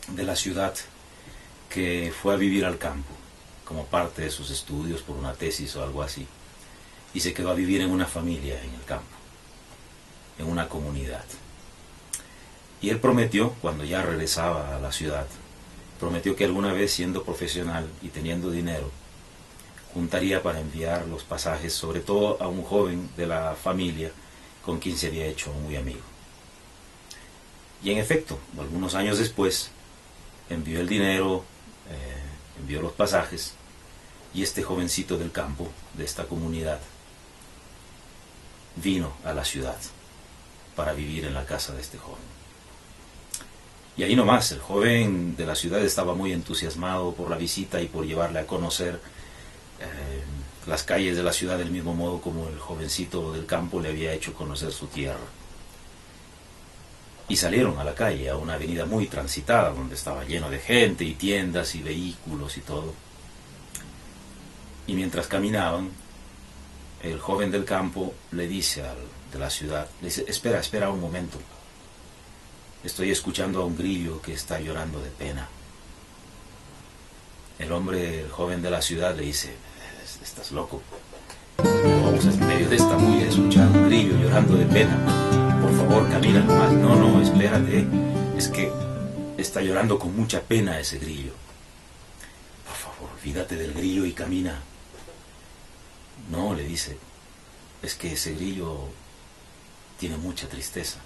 de la ciudad que fue a vivir al campo como parte de sus estudios por una tesis o algo así, y se quedó a vivir en una familia en el campo, en una comunidad. Y él prometió, cuando ya regresaba a la ciudad, prometió que alguna vez, siendo profesional y teniendo dinero, juntaría para enviar los pasajes, sobre todo a un joven de la familia con quien se había hecho muy amigo. Y en efecto, algunos años después, envió el dinero, envió los pasajes, y este jovencito del campo, de esta comunidad, vino a la ciudad para vivir en la casa de este joven. Y ahí nomás, el joven de la ciudad estaba muy entusiasmado por la visita y por llevarle a conocer las calles de la ciudad del mismo modo como el jovencito del campo le había hecho conocer su tierra. Y salieron a la calle, a una avenida muy transitada, donde estaba lleno de gente y tiendas y vehículos y todo. Y mientras caminaban, el joven del campo le dice al de la ciudad, le dice: espera un momento, estoy escuchando a un grillo que está llorando de pena. El joven de la ciudad le dice: estás loco, vamos en medio de esta bulla a escuchar a un grillo llorando de pena, por favor camina nomás. No, espérate, es que está llorando con mucha pena ese grillo, por favor olvídate del grillo y camina. No, le dice, es que ese grillo tiene mucha tristeza.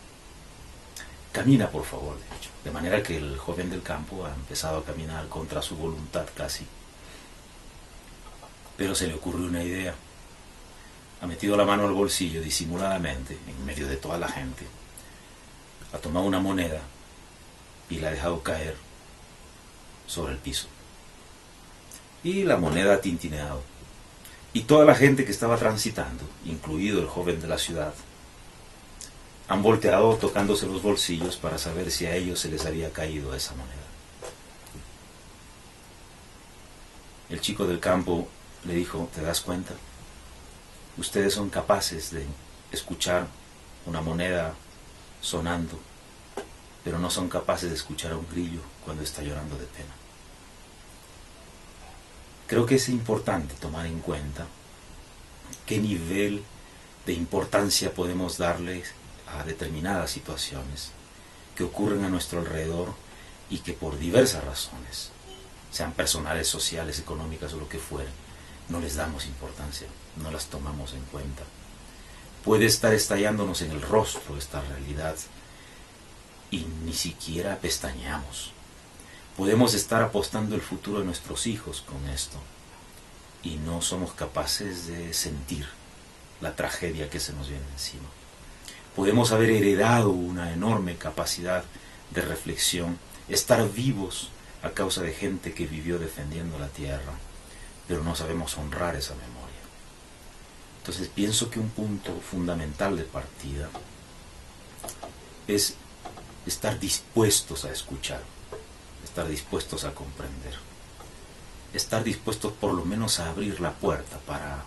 Camina, por favor, de hecho. De manera que el joven del campo ha empezado a caminar contra su voluntad casi. Pero se le ocurrió una idea. Ha metido la mano al bolsillo disimuladamente, en medio de toda la gente. Ha tomado una moneda y la ha dejado caer sobre el piso. Y la moneda ha tintineado. Y toda la gente que estaba transitando, incluido el joven de la ciudad, han volteado tocándose los bolsillos para saber si a ellos se les había caído esa moneda. El chico del campo le dijo: ¿te das cuenta? Ustedes son capaces de escuchar una moneda sonando, pero no son capaces de escuchar a un grillo cuando está llorando de pena. Creo que es importante tomar en cuenta qué nivel de importancia podemos darle a determinadas situaciones que ocurren a nuestro alrededor y que por diversas razones, sean personales, sociales, económicas o lo que fuera, no les damos importancia, no las tomamos en cuenta. Puede estar estallándonos en el rostro esta realidad y ni siquiera pestañeamos. Podemos estar apostando el futuro de nuestros hijos con esto y no somos capaces de sentir la tragedia que se nos viene encima. Podemos haber heredado una enorme capacidad de reflexión, estar vivos a causa de gente que vivió defendiendo la tierra, pero no sabemos honrar esa memoria. Entonces pienso que un punto fundamental de partida es estar dispuestos a escuchar, estar dispuestos a comprender, estar dispuestos por lo menos a abrir la puerta para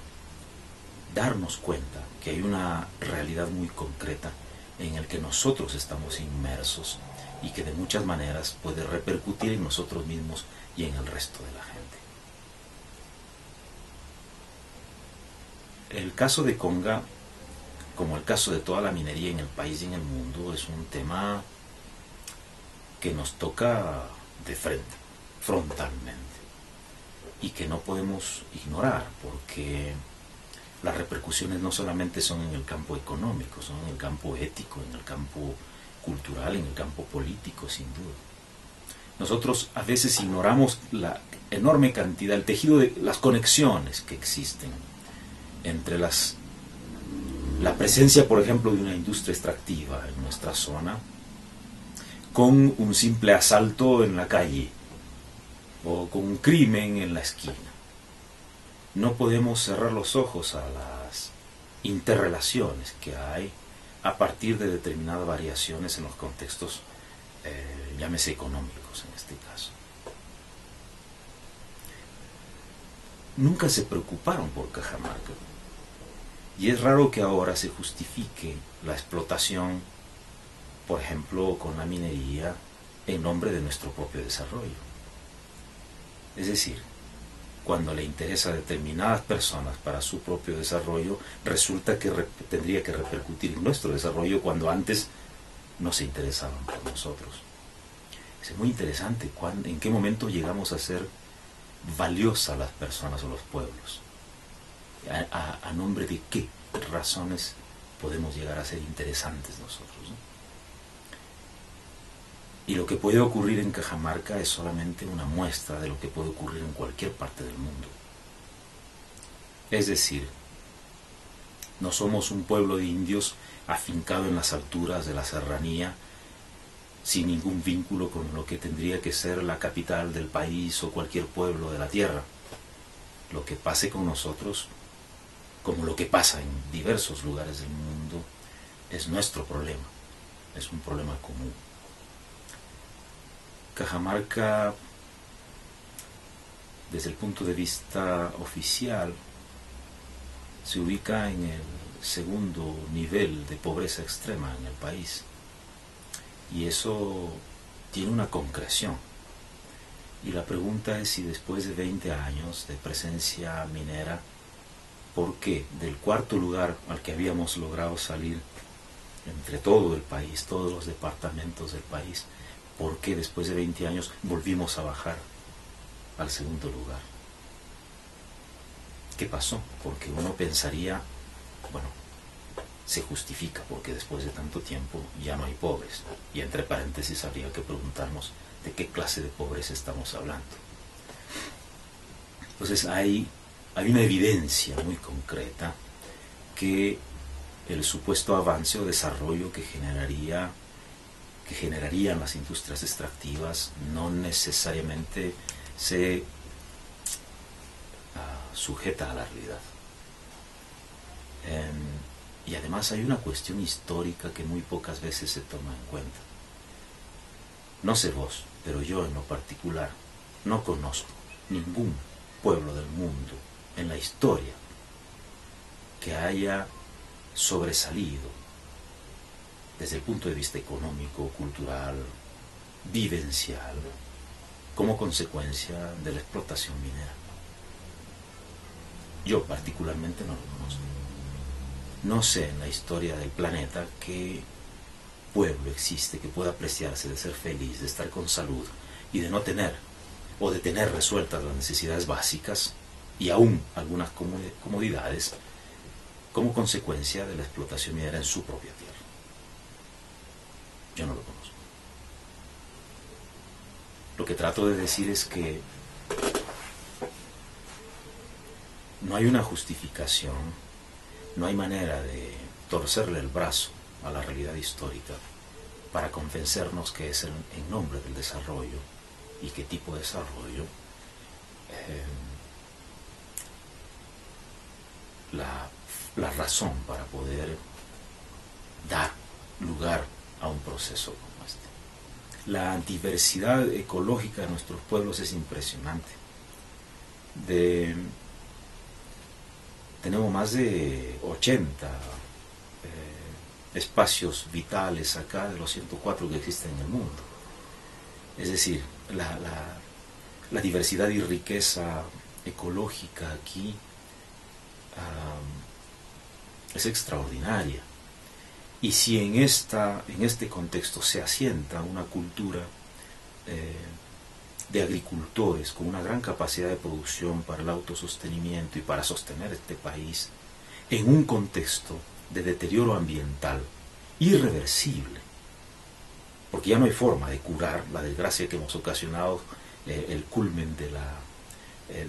darnos cuenta que hay una realidad muy concreta en el que nosotros estamos inmersos y que de muchas maneras puede repercutir en nosotros mismos y en el resto de la gente. El caso de Conga, como el caso de toda la minería en el país y en el mundo, es un tema que nos toca de frente, frontalmente, y que no podemos ignorar, porque las repercusiones no solamente son en el campo económico, son en el campo ético, en el campo cultural, en el campo político, sin duda. Nosotros a veces ignoramos la enorme cantidad, el tejido de las conexiones que existen entre la presencia, por ejemplo, de una industria extractiva en nuestra zona, con un simple asalto en la calle o con un crimen en la esquina. No podemos cerrar los ojos a las interrelaciones que hay a partir de determinadas variaciones en los contextos, llámese económicos en este caso. Nunca se preocuparon por Cajamarca, y es raro que ahora se justifique la explotación, por ejemplo, con la minería en nombre de nuestro propio desarrollo. Es decir, cuando le interesa a determinadas personas para su propio desarrollo, resulta que tendría que repercutir en nuestro desarrollo cuando antes no se interesaban por nosotros. Es muy interesante en qué momento llegamos a ser valiosas las personas o los pueblos. ¿A nombre de qué razones podemos llegar a ser interesantes nosotros, ¿no? Y lo que puede ocurrir en Cajamarca es solamente una muestra de lo que puede ocurrir en cualquier parte del mundo. Es decir, no somos un pueblo de indios afincado en las alturas de la serranía, sin ningún vínculo con lo que tendría que ser la capital del país o cualquier pueblo de la tierra. Lo que pase con nosotros, como lo que pasa en diversos lugares del mundo, es nuestro problema, es un problema común. Cajamarca, desde el punto de vista oficial, se ubica en el segundo nivel de pobreza extrema en el país. Y eso tiene una concreción. Y la pregunta es si después de 20 años de presencia minera, ¿por qué del cuarto lugar al que habíamos logrado salir entre todo el país, todos los departamentos del país, por qué después de 20 años volvimos a bajar al segundo lugar? ¿Qué pasó? Porque uno pensaría, bueno, se justifica porque después de tanto tiempo ya no hay pobres. Y entre paréntesis habría que preguntarnos de qué clase de pobreza estamos hablando. Entonces hay una evidencia muy concreta que el supuesto avance o desarrollo que generarían las industrias extractivas no necesariamente se sujeta a la realidad. Y además hay una cuestión histórica que muy pocas veces se toma en cuenta. No sé vos, pero yo en lo particular no conozco ningún pueblo del mundo en la historia que haya sobresalido desde el punto de vista económico, cultural, vivencial, como consecuencia de la explotación minera. Yo particularmente no lo conozco. No sé en la historia del planeta qué pueblo existe que pueda apreciarse de ser feliz, de estar con salud y de no tener o de tener resueltas las necesidades básicas y aún algunas comodidades como consecuencia de la explotación minera en su propia tierra. Yo no lo conozco. Lo que trato de decir es que no hay una justificación, no hay manera de torcerle el brazo a la realidad histórica para convencernos que es en nombre del desarrollo y qué tipo de desarrollo la razón para poder dar lugar a un proceso como este. La antiversidad ecológica de nuestros pueblos es impresionante. Tenemos más de 80 espacios vitales acá de los 104 que existen en el mundo. Es decir, la diversidad y riqueza ecológica aquí es extraordinaria. Y si en este contexto se asienta una cultura de agricultores con una gran capacidad de producción para el autosostenimiento y para sostener este país, en un contexto de deterioro ambiental irreversible, porque ya no hay forma de curar la desgracia que hemos ocasionado, el culmen de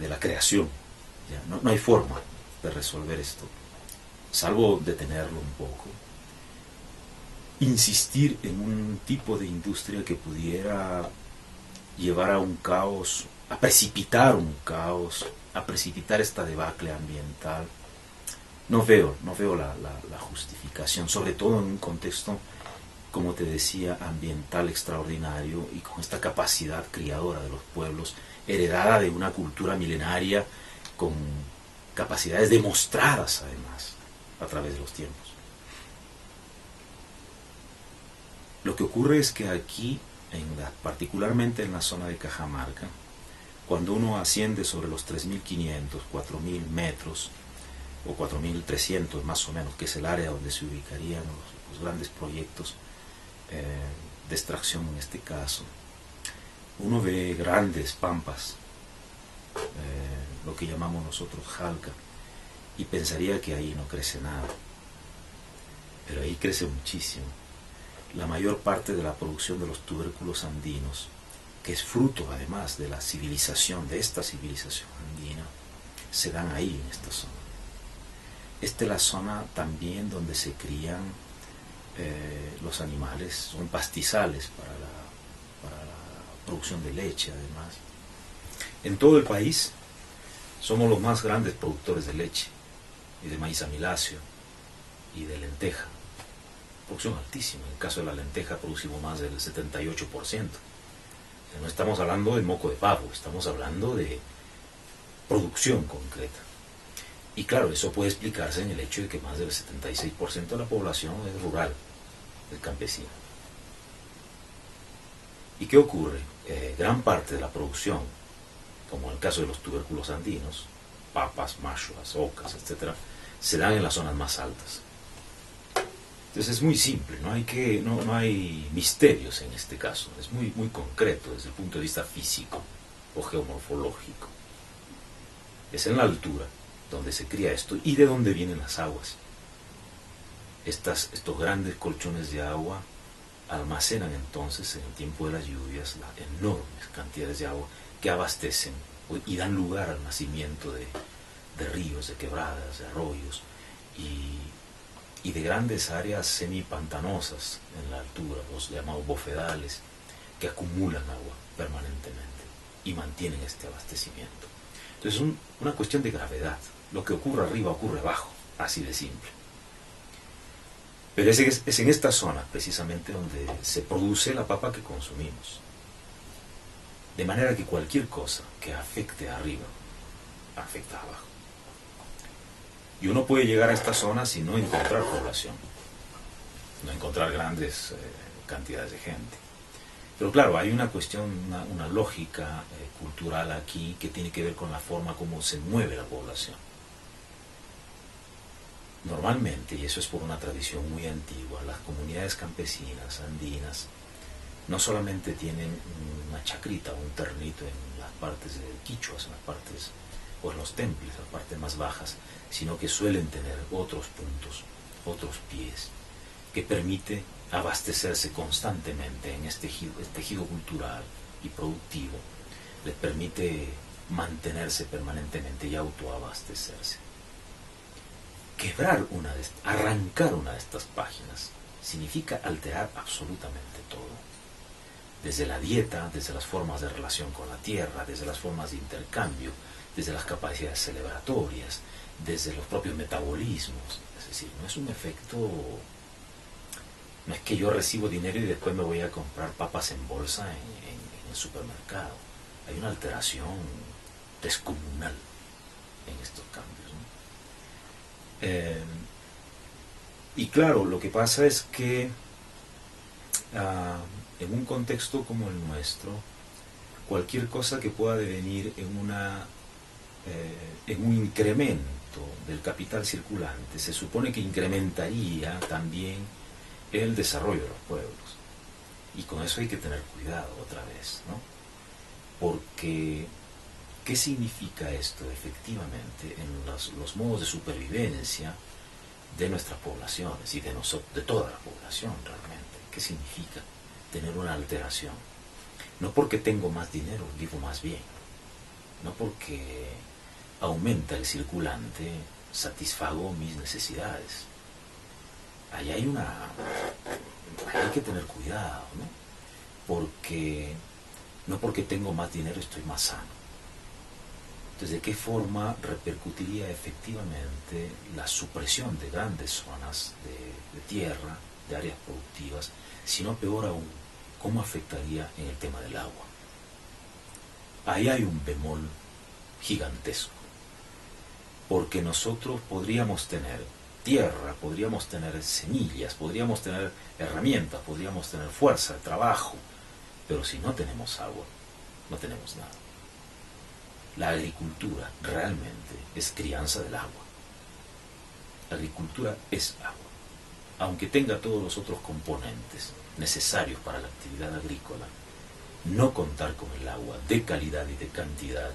la creación. Ya, no hay forma de resolver esto, salvo detenerlo un poco. Insistir en un tipo de industria que pudiera llevar a un caos, a precipitar un caos, a precipitar esta debacle ambiental. No veo la justificación, sobre todo en un contexto, como te decía, ambiental extraordinario y con esta capacidad criadora de los pueblos, heredada de una cultura milenaria con capacidades demostradas además a través de los tiempos. Lo que ocurre es que aquí particularmente en la zona de Cajamarca, cuando uno asciende sobre los 3.500, 4.000 metros, o 4.300 más o menos, que es el área donde se ubicarían los grandes proyectos de extracción en este caso, uno ve grandes pampas, lo que llamamos nosotros jalca, y pensaría que ahí no crece nada, pero ahí crece muchísimo. La mayor parte de la producción de los tubérculos andinos, que es fruto además de la civilización, de esta civilización andina, se dan ahí en esta zona. Esta es la zona también donde se crían los animales, son pastizales para la producción de leche además. En todo el país somos los más grandes productores de leche y de maíz amiláceo y de lenteja. Producción altísima. En el caso de la lenteja producimos más del 78%. O sea, no estamos hablando de moco de pavo, estamos hablando de producción concreta. Y claro, eso puede explicarse en el hecho de que más del 76% de la población es rural, es campesina. ¿Y qué ocurre? Gran parte de la producción, como en el caso de los tubérculos andinos, papas, machuas, ocas, etc., se dan en las zonas más altas. Entonces es muy simple, no hay misterios en este caso, es muy concreto desde el punto de vista físico o geomorfológico. Es en la altura donde se cría esto y de dónde vienen las aguas. Estos grandes colchones de agua almacenan entonces en el tiempo de las lluvias las enormes cantidades de agua que abastecen y dan lugar al nacimiento de ríos, de quebradas, de arroyos y de grandes áreas semipantanosas en la altura, los llamados bofedales, que acumulan agua permanentemente y mantienen este abastecimiento. Entonces es una cuestión de gravedad. Lo que ocurre arriba ocurre abajo, así de simple. Pero es en esta zona precisamente donde se produce la papa que consumimos. De manera que cualquier cosa que afecte arriba, afecta abajo. Y uno puede llegar a esta zona sin no encontrar población, no encontrar grandes cantidades de gente. Pero claro, hay una cuestión, una lógica cultural aquí que tiene que ver con la forma como se mueve la población. Normalmente, y eso es por una tradición muy antigua, las comunidades campesinas, andinas, no solamente tienen una chacrita o un ternito en las partes de quichuas, en las partes, o en los templos, en las partes más bajas, sino que suelen tener otros puntos, otros pies, que permite abastecerse constantemente en este tejido cultural y productivo, les permite mantenerse permanentemente y autoabastecerse. Quebrar arrancar una de estas páginas significa alterar absolutamente todo. Desde la dieta, desde las formas de relación con la tierra, desde las formas de intercambio, desde las capacidades celebratorias, desde los propios metabolismos. Es decir, no es un efecto, no es que yo recibo dinero y después me voy a comprar papas en bolsa en el supermercado. Hay una alteración descomunal en estos cambios, ¿no? Y claro, lo que pasa es que en un contexto como el nuestro, cualquier cosa que pueda devenir en un incremento del capital circulante se supone que incrementaría también el desarrollo de los pueblos. Y con eso hay que tener cuidado otra vez, ¿no? Porque ¿qué significa esto efectivamente en los modos de supervivencia de nuestras poblaciones y de toda la población realmente? ¿Qué significa tener una alteración? No porque tengo más dinero vivo más bien, no porque aumenta el circulante satisfago mis necesidades. Ahí hay que tener cuidado, ¿no? No porque tengo más dinero estoy más sano. Entonces, ¿de qué forma repercutiría efectivamente la supresión de grandes zonas de tierra, de áreas productivas, sino peor aún, cómo afectaría en el tema del agua? Ahí hay un bemol gigantesco, porque nosotros podríamos tener tierra, podríamos tener semillas, podríamos tener herramientas, podríamos tener fuerza, trabajo, Pero si no tenemos agua, no tenemos nada. La agricultura realmente es crianza del agua. La agricultura es agua. Aunque tenga todos los otros componentes necesarios para la actividad agrícola, no contar con el agua de calidad y de cantidad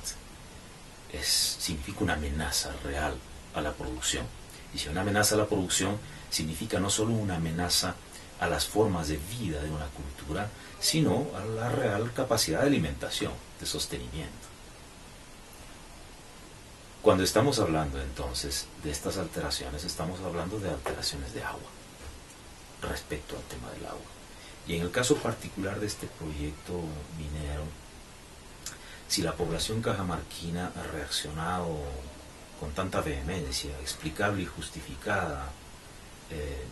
significa una amenaza real a la producción. Y si una amenaza a la producción significa no solo una amenaza a las formas de vida de una cultura, sino a la real capacidad de alimentación, de sostenimiento. Cuando estamos hablando entonces de estas alteraciones, estamos hablando de alteraciones de agua respecto al tema del agua. Y en el caso particular de este proyecto minero, si la población cajamarquina ha reaccionado con tanta vehemencia, explicable y justificada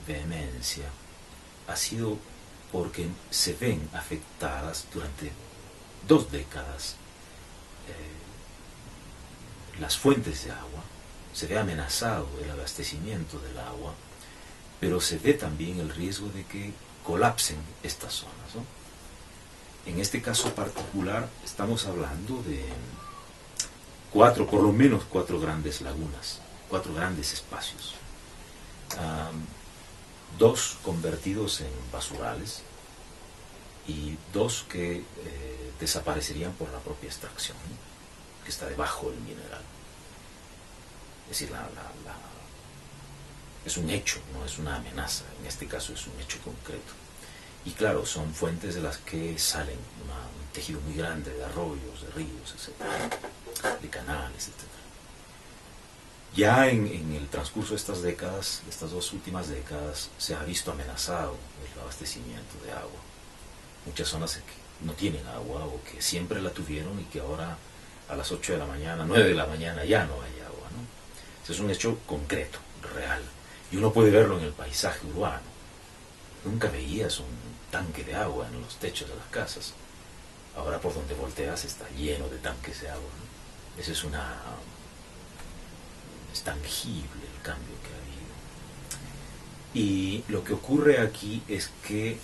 vehemencia, ha sido porque se ven afectadas durante 2 décadas las fuentes de agua, se ve amenazado el abastecimiento del agua, pero se ve también el riesgo de que colapsen estas zonas, ¿no? En este caso particular estamos hablando de 4, por lo menos 4 grandes lagunas, 4 grandes espacios. 2 convertidos en basurales y 2 que desaparecerían por la propia extracción, ¿no?, que está debajo del mineral. Es decir, es un hecho, no es una amenaza, en este caso es un hecho concreto. Y claro, son fuentes de las que salen un tejido muy grande de arroyos, de ríos, etc., de canales, etc. Ya en el transcurso de estas décadas, de estas 2 últimas décadas, se ha visto amenazado el abastecimiento de agua. Muchas zonas que no tienen agua o que siempre la tuvieron y que ahora a las 8 de la mañana, 9 de la mañana ya no hay agua, ¿no? Eso es un hecho concreto, real. Y uno puede verlo en el paisaje urbano. Nunca veías un tanque de agua en los techos de las casas. Ahora por donde volteas está lleno de tanques de agua, ¿no? Eso es tangible el cambio que ha habido. Y lo que ocurre aquí es que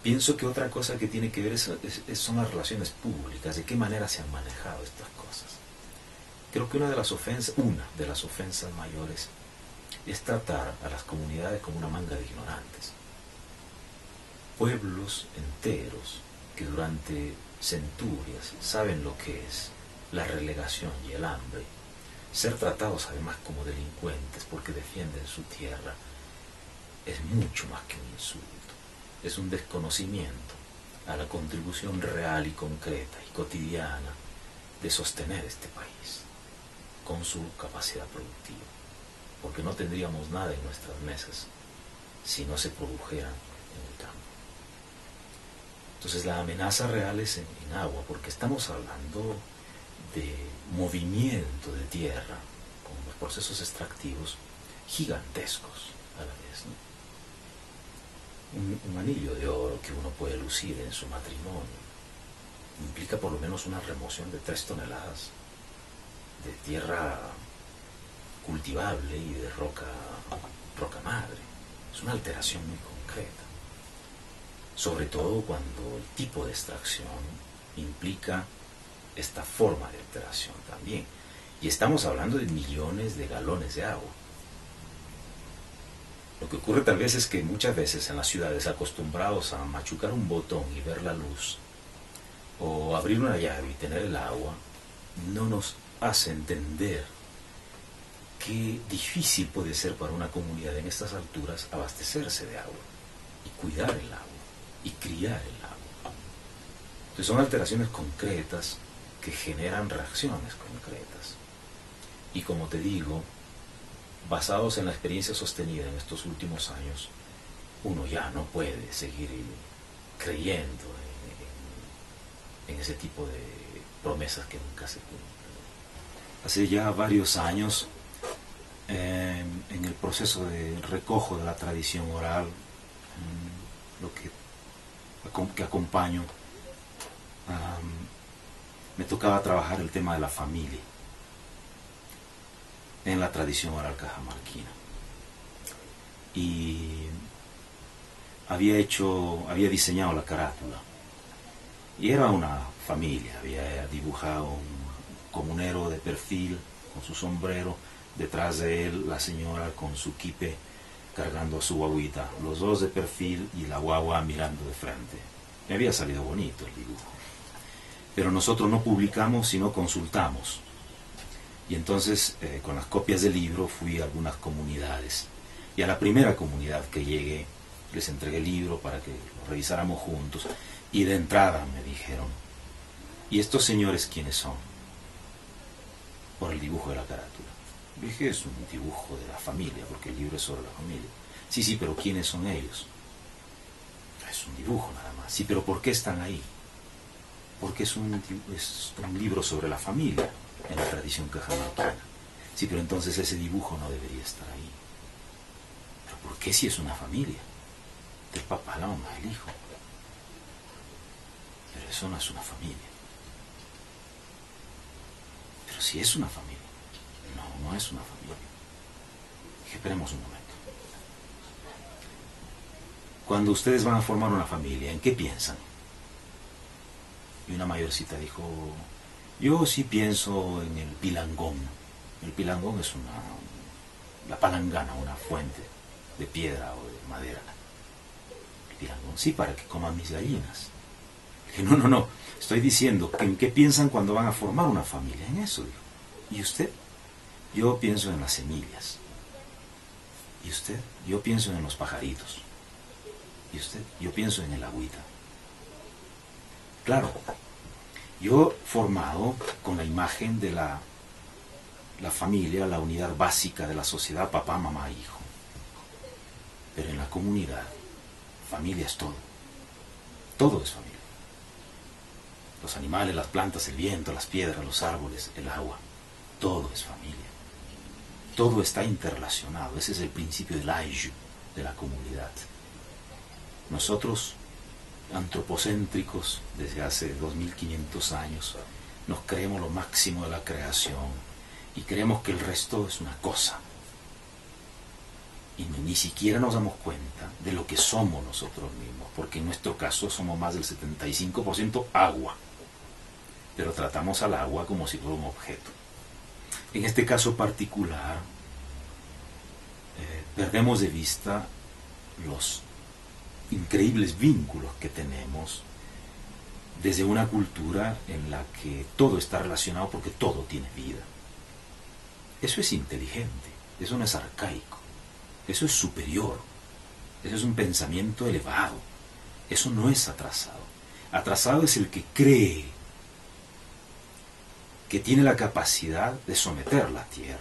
pienso que otra cosa que tiene que ver son las relaciones públicas, de qué manera se han manejado estas cosas. Creo que una de las ofensas mayores es tratar a las comunidades como una manga de ignorantes. Pueblos enteros que durante centurias saben lo que es la relegación y el hambre, ser tratados además como delincuentes porque defienden su tierra, es mucho más que un insulto. Es un desconocimiento a la contribución real y concreta y cotidiana de sostener este país con su capacidad productiva, porque no tendríamos nada en nuestras mesas si no se produjera en el campo. Entonces la amenaza real es en agua, porque estamos hablando de movimiento de tierra con los procesos extractivos gigantescos a la vez, ¿no? Un anillo de oro que uno puede lucir en su matrimonio implica por lo menos una remoción de 3 toneladas de tierra cultivable y de roca madre. Es una alteración muy concreta, sobre todo cuando el tipo de extracción implica esta forma de alteración también. Y estamos hablando de millones de galones de agua. Lo que ocurre tal vez es que muchas veces en las ciudades, acostumbrados a machucar un botón y ver la luz, o abrir una llave y tener el agua, no nos hace entender qué difícil puede ser para una comunidad en estas alturas abastecerse de agua, y cuidar el agua, y criar el agua. Entonces son alteraciones concretas que generan reacciones concretas. Y como te digo, basados en la experiencia sostenida en estos últimos años, uno ya no puede seguir creyendo en ese tipo de promesas que nunca se cumplen. Hace ya varios años, en el proceso de recojo de la tradición oral, lo que acompaño, me tocaba trabajar el tema de la familia en la tradición oral cajamarquina. Y había diseñado la carátula. Y era una familia, había dibujado un comunero de perfil con su sombrero, detrás de él la señora con su kipe cargando a su guaguita, los dos de perfil y la guagua mirando de frente. Me había salido bonito el dibujo. Pero nosotros no publicamos, sino consultamos. Y entonces, con las copias del libro, fui a algunas comunidades. Y a la primera comunidad que llegué, les entregué el libro para que lo revisáramos juntos. Y de entrada me dijeron, ¿y estos señores quiénes son? Por el dibujo de la carátula. Dije, es un dibujo de la familia, porque el libro es sobre la familia. Sí, sí, pero ¿quiénes son ellos? Es un dibujo nada más. Sí, pero ¿por qué están ahí? Porque es un libro sobre la familia, en la tradición cajamarquina. Sí, pero entonces ese dibujo no debería estar ahí. ¿Pero por qué si es una familia? Del papá, la mamá, el hijo. Pero eso no es una familia. Pero si es una familia. No, no es una familia. Dije, esperemos un momento. Cuando ustedes van a formar una familia, ¿en qué piensan? Y una mayorcita dijo, yo sí pienso en el pilangón. El pilangón es la palangana, una fuente de piedra o de madera. El pilangón, sí, para que coman mis gallinas. Dije, no, estoy diciendo, ¿en qué piensan cuando van a formar una familia? En eso, dijo. ¿Y usted? Yo pienso en las semillas. ¿Y usted? Yo pienso en los pajaritos. ¿Y usted? Yo pienso en el agüita. Claro, yo formado con la imagen de la familia, la unidad básica de la sociedad, papá, mamá, hijo. Pero en la comunidad, familia es todo. Todo es familia. Los animales, las plantas, el viento, las piedras, los árboles, el agua. Todo es familia. Todo está interrelacionado. Ese es el principio del ayu, de la comunidad. Nosotros, antropocéntricos, desde hace 2500 años, nos creemos lo máximo de la creación y creemos que el resto es una cosa. Y ni siquiera nos damos cuenta de lo que somos nosotros mismos, porque en nuestro caso somos más del 75% agua. Pero tratamos al agua como si fuera un objeto. En este caso particular, perdemos de vista los increíbles vínculos que tenemos desde una cultura en la que todo está relacionado porque todo tiene vida. Eso es inteligente, eso no es arcaico, eso es superior, eso es un pensamiento elevado, eso no es atrasado. Atrasado es el que cree que tiene la capacidad de someter la tierra.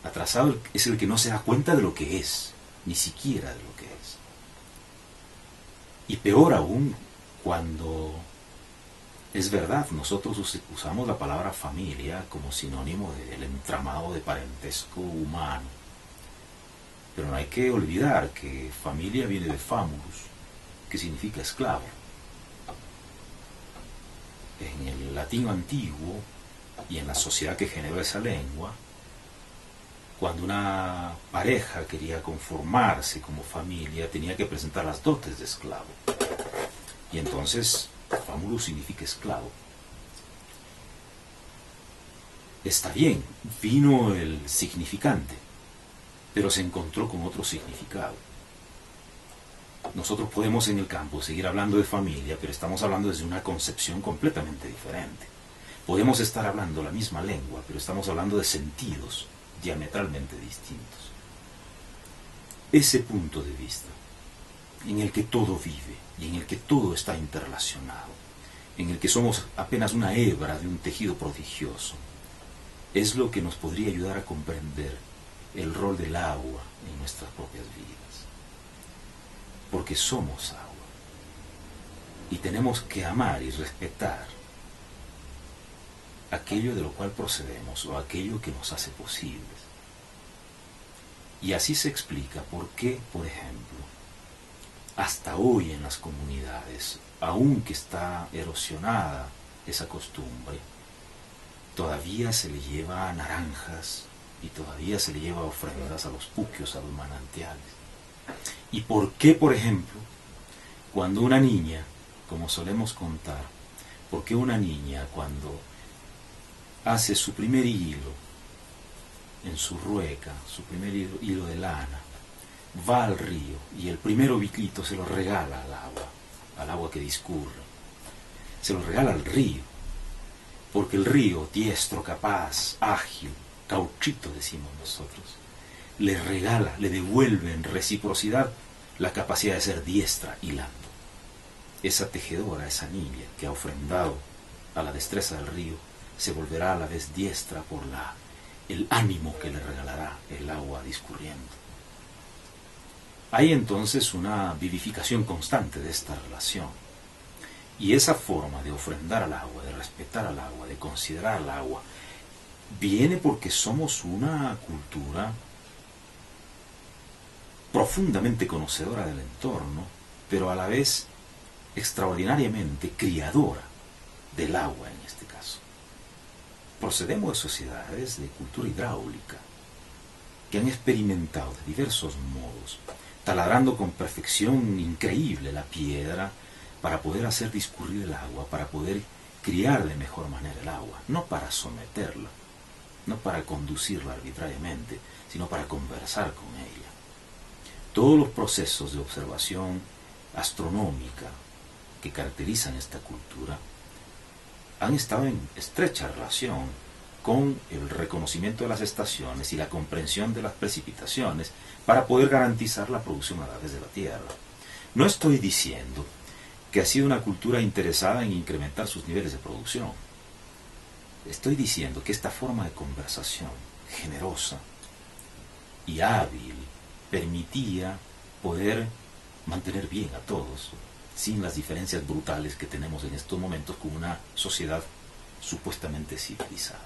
Atrasado es el que no se da cuenta de lo que es, ni siquiera de lo que es. Y peor aún, cuando es verdad, nosotros usamos la palabra familia como sinónimo del entramado de parentesco humano. Pero no hay que olvidar que familia viene de famulus, que significa esclavo. En el latín antiguo y en la sociedad que generó esa lengua, cuando una pareja quería conformarse como familia, tenía que presentar las dotes de esclavo. Y entonces, famulus significa esclavo. Está bien, vino el significante, pero se encontró con otro significado. Nosotros podemos en el campo seguir hablando de familia, pero estamos hablando desde una concepción completamente diferente. Podemos estar hablando la misma lengua, pero estamos hablando de sentidos diametralmente distintos. Ese punto de vista, en el que todo vive y en el que todo está interrelacionado, en el que somos apenas una hebra de un tejido prodigioso, es lo que nos podría ayudar a comprender el rol del agua en nuestras propias vidas. Porque somos agua y tenemos que amar y respetar aquello de lo cual procedemos o aquello que nos hace posibles. Y así se explica por qué, por ejemplo, hasta hoy en las comunidades, aunque está erosionada esa costumbre, todavía se le lleva naranjas y todavía se le lleva ofrendas a los puquios, a los manantiales. ¿Y por qué, por ejemplo, cuando una niña, como solemos contar, por qué una niña cuando hace su primer hilo en su rueca, su primer hilo de lana, va al río y el primer oviquito se lo regala al agua que discurre, se lo regala al río, porque el río, diestro, capaz, ágil, cauchito decimos nosotros, le regala, le devuelve en reciprocidad la capacidad de ser diestra hilando. Esa tejedora, esa niña que ha ofrendado a la destreza del río, se volverá a la vez diestra por el ánimo que le regalará el agua discurriendo. Hay entonces una vivificación constante de esta relación. Y esa forma de ofrendar al agua, de respetar al agua, de considerar al agua, viene porque somos una cultura profundamente conocedora del entorno, pero a la vez extraordinariamente criadora del agua en este caso. Procedemos de sociedades de cultura hidráulica que han experimentado de diversos modos, taladrando con perfección increíble la piedra para poder hacer discurrir el agua, para poder criar de mejor manera el agua, no para someterla, no para conducirla arbitrariamente, sino para conversar con ella. Todos los procesos de observación astronómica que caracterizan esta cultura han estado en estrecha relación con el reconocimiento de las estaciones y la comprensión de las precipitaciones para poder garantizar la producción a través de la tierra. No estoy diciendo que ha sido una cultura interesada en incrementar sus niveles de producción. Estoy diciendo que esta forma de conversación generosa y hábil permitía poder mantener bien a todos, sin las diferencias brutales que tenemos en estos momentos con una sociedad supuestamente civilizada.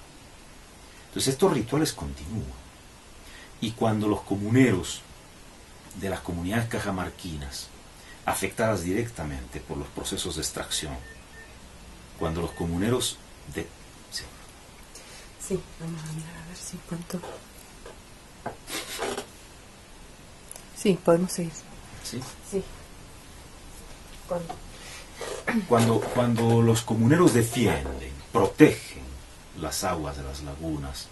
Entonces estos rituales continúan. Y cuando los comuneros de las comunidades cajamarquinas, afectadas directamente por los procesos de extracción, cuando los comuneros de... Sí, vamos a mirar a ver si cuánto... Sí, podemos seguir. ¿Sí? Sí. Cuando los comuneros defienden, protegen las aguas de las lagunas,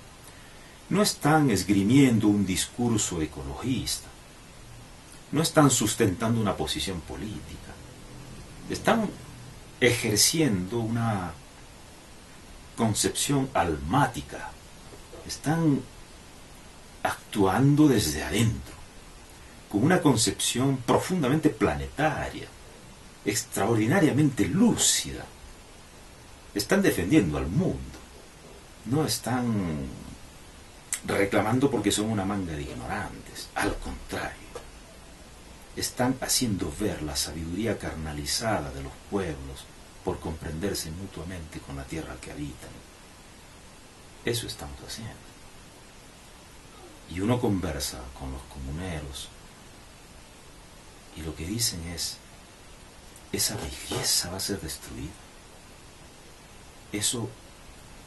no están esgrimiendo un discurso ecologista, no están sustentando una posición política, están ejerciendo una concepción almática, están actuando desde adentro, con una concepción profundamente planetaria, extraordinariamente lúcida. Están defendiendo al mundo, no están reclamando porque son una manga de ignorantes, al contrario, están haciendo ver la sabiduría carnalizada de los pueblos por comprenderse mutuamente con la tierra que habitan. Eso estamos haciendo. Y uno conversa con los comuneros y lo que dicen es: esa belleza va a ser destruida.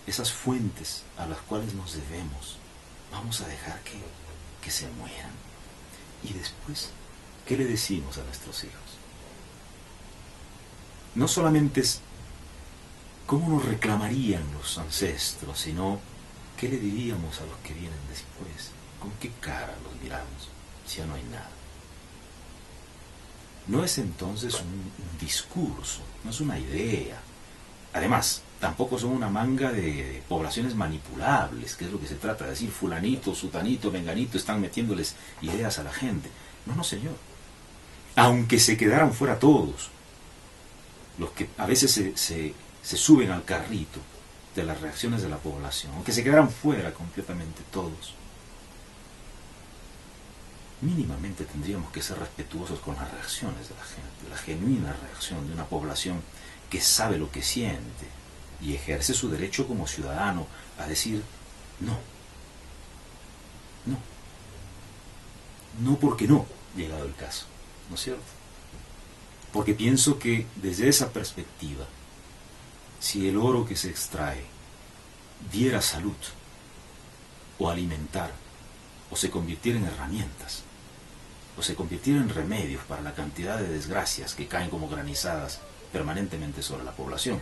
Esas fuentes a las cuales nos debemos, vamos a dejar que se mueran. Y después, ¿qué le decimos a nuestros hijos? No solamente es cómo nos reclamarían los ancestros, sino qué le diríamos a los que vienen después. ¿Con qué cara los miramos si ya no hay nada? No es entonces un discurso, no es una idea. Además, tampoco son una manga de poblaciones manipulables, que es lo que se trata de decir: fulanito, sutanito, menganito están metiéndoles ideas a la gente. No, no, señor. Aunque se quedaran fuera todos, los que a veces se suben al carrito de las reacciones de la población, aunque se quedaran fuera completamente todos, mínimamente tendríamos que ser respetuosos con las reacciones de la gente, la genuina reacción de una población que sabe lo que siente y ejerce su derecho como ciudadano a decir no, no, no porque no, llegado el caso, ¿no es cierto? Porque pienso que desde esa perspectiva, si el oro que se extrae diera salud, o alimentar, o se convirtiera en herramientas, o se convirtiera en remedios para la cantidad de desgracias que caen como granizadas permanentemente sobre la población,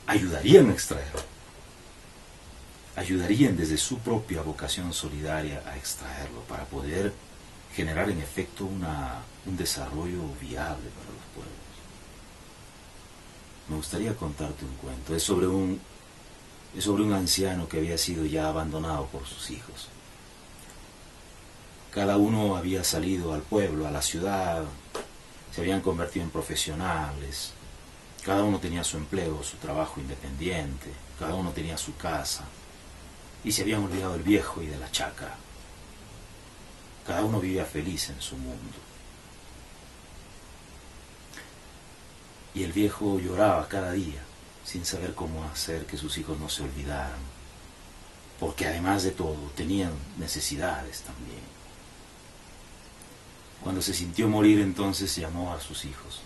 ayudarían a extraerlo. Ayudarían desde su propia vocación solidaria a extraerlo para poder generar en efecto un desarrollo viable para los pueblos. Me gustaría contarte un cuento. Es sobre un anciano que había sido ya abandonado por sus hijos. Cada uno había salido al pueblo, a la ciudad, se habían convertido en profesionales, cada uno tenía su empleo, su trabajo independiente, cada uno tenía su casa, y se habían olvidado del viejo y de la chacra. Cada uno vivía feliz en su mundo. Y el viejo lloraba cada día, sin saber cómo hacer que sus hijos no se olvidaran, porque además de todo tenían necesidades también. Cuando se sintió morir, entonces llamó a sus hijos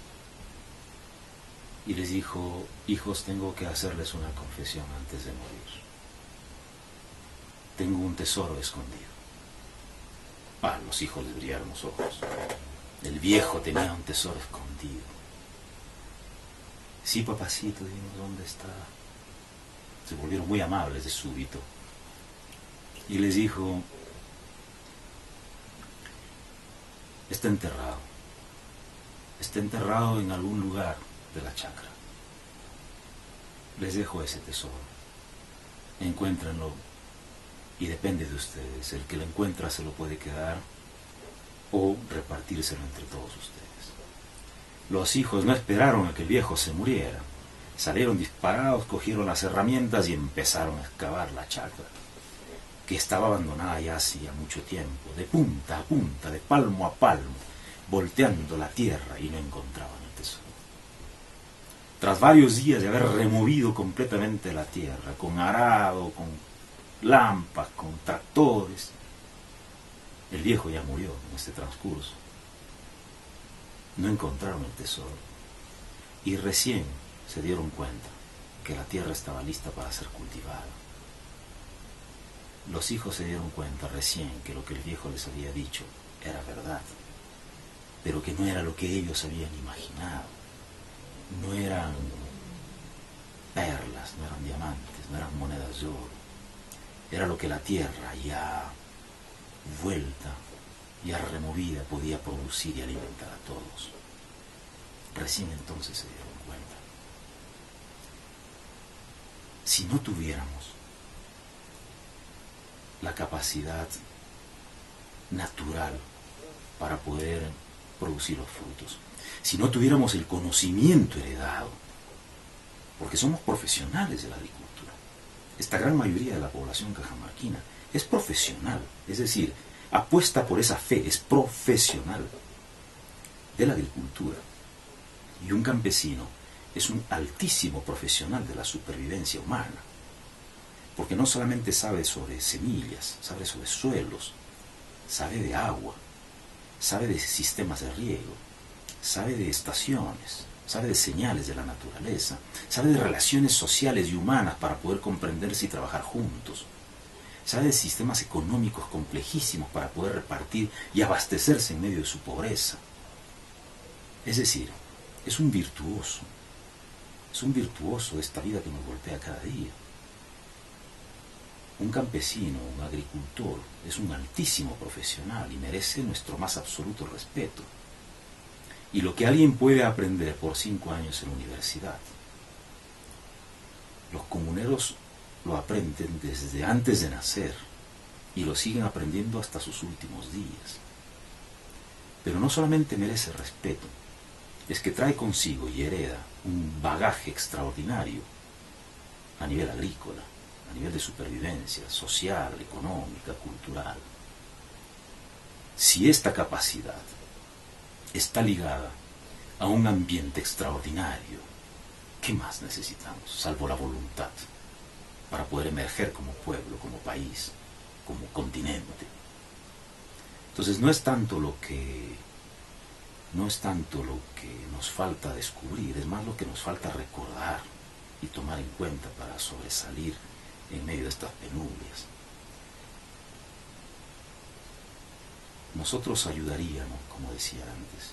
y les dijo: hijos, tengo que hacerles una confesión antes de morir. Tengo un tesoro escondido. Los hijos les brillaron los ojos. El viejo tenía un tesoro escondido. Sí, papacito, dijimos, ¿dónde está? Se volvieron muy amables de súbito. Y les dijo: está enterrado. Está enterrado en algún lugar de la chacra. Les dejo ese tesoro. Encuéntrenlo y depende de ustedes. El que lo encuentra se lo puede quedar o repartírselo entre todos ustedes. Los hijos no esperaron a que el viejo se muriera. Salieron disparados, cogieron las herramientas y empezaron a excavar la chacra, que estaba abandonada ya hacía mucho tiempo, de punta a punta, de palmo a palmo, volteando la tierra, y no encontraban el tesoro. Tras varios días de haber removido completamente la tierra, con arado, con lampas, con tractores, el viejo ya murió en este transcurso. No encontraron el tesoro y recién se dieron cuenta que la tierra estaba lista para ser cultivada. Los hijos se dieron cuenta recién que lo que el viejo les había dicho era verdad, pero que no era lo que ellos habían imaginado. No eran perlas, no eran diamantes, no eran monedas de oro. Era lo que la tierra ya vuelta, ya removida, podía producir y alimentar a todos. Recién entonces se dieron cuenta. Si no tuviéramos la capacidad natural para poder producir los frutos, si no tuviéramos el conocimiento heredado, porque somos profesionales de la agricultura, esta gran mayoría de la población cajamarquina es profesional, es decir, apuesta por esa fe, es profesional de la agricultura. Y un campesino es un altísimo profesional de la supervivencia humana, porque no solamente sabe sobre semillas, sabe sobre suelos, sabe de agua, sabe de sistemas de riego, sabe de estaciones, sabe de señales de la naturaleza, sabe de relaciones sociales y humanas para poder comprenderse y trabajar juntos, sabe de sistemas económicos complejísimos para poder repartir y abastecerse en medio de su pobreza. Es decir, es un virtuoso de esta vida que nos golpea cada día. Un campesino, un agricultor, es un altísimo profesional y merece nuestro más absoluto respeto. Y lo que alguien puede aprender por 5 años en la universidad, los comuneros lo aprenden desde antes de nacer y lo siguen aprendiendo hasta sus últimos días. Pero no solamente merece respeto, es que trae consigo y hereda un bagaje extraordinario a nivel agrícola, a nivel de supervivencia social, económica, cultural. Si esta capacidad está ligada a un ambiente extraordinario, ¿qué más necesitamos, salvo la voluntad, para poder emerger como pueblo, como país, como continente? Entonces no es tanto lo que nos falta descubrir, es más lo que nos falta recordar y tomar en cuenta para sobresalir en medio de estas penurias. nosotros ayudaríamos, como decía antes,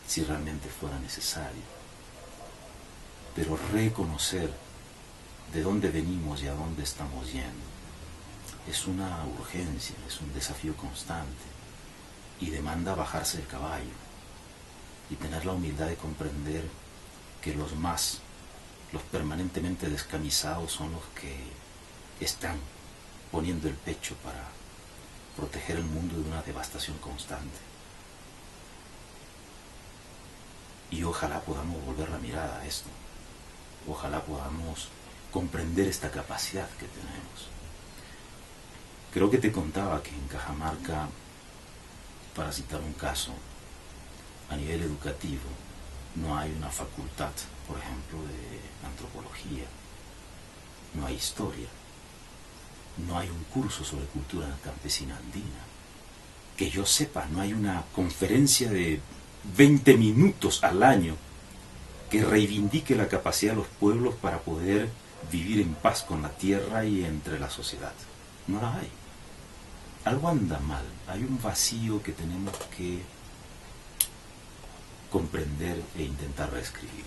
si realmente fuera necesario. Pero reconocer de dónde venimos y a dónde estamos yendo es una urgencia, es un desafío constante y demanda bajarse del caballo y tener la humildad de comprender que los permanentemente descamisados son los que están poniendo el pecho para proteger el mundo de una devastación constante. Y ojalá podamos volver la mirada a esto. Ojalá podamos comprender esta capacidad que tenemos. Creo que te contaba que en Cajamarca, para citar un caso, a nivel educativo, no hay una facultad, por ejemplo, de antropología, no hay historia, no hay un curso sobre cultura campesina andina. Que yo sepa, no hay una conferencia de 20 minutos al año que reivindique la capacidad de los pueblos para poder vivir en paz con la tierra y entre la sociedad. No la hay. Algo anda mal, hay un vacío que tenemos que comprender e intentar reescribir.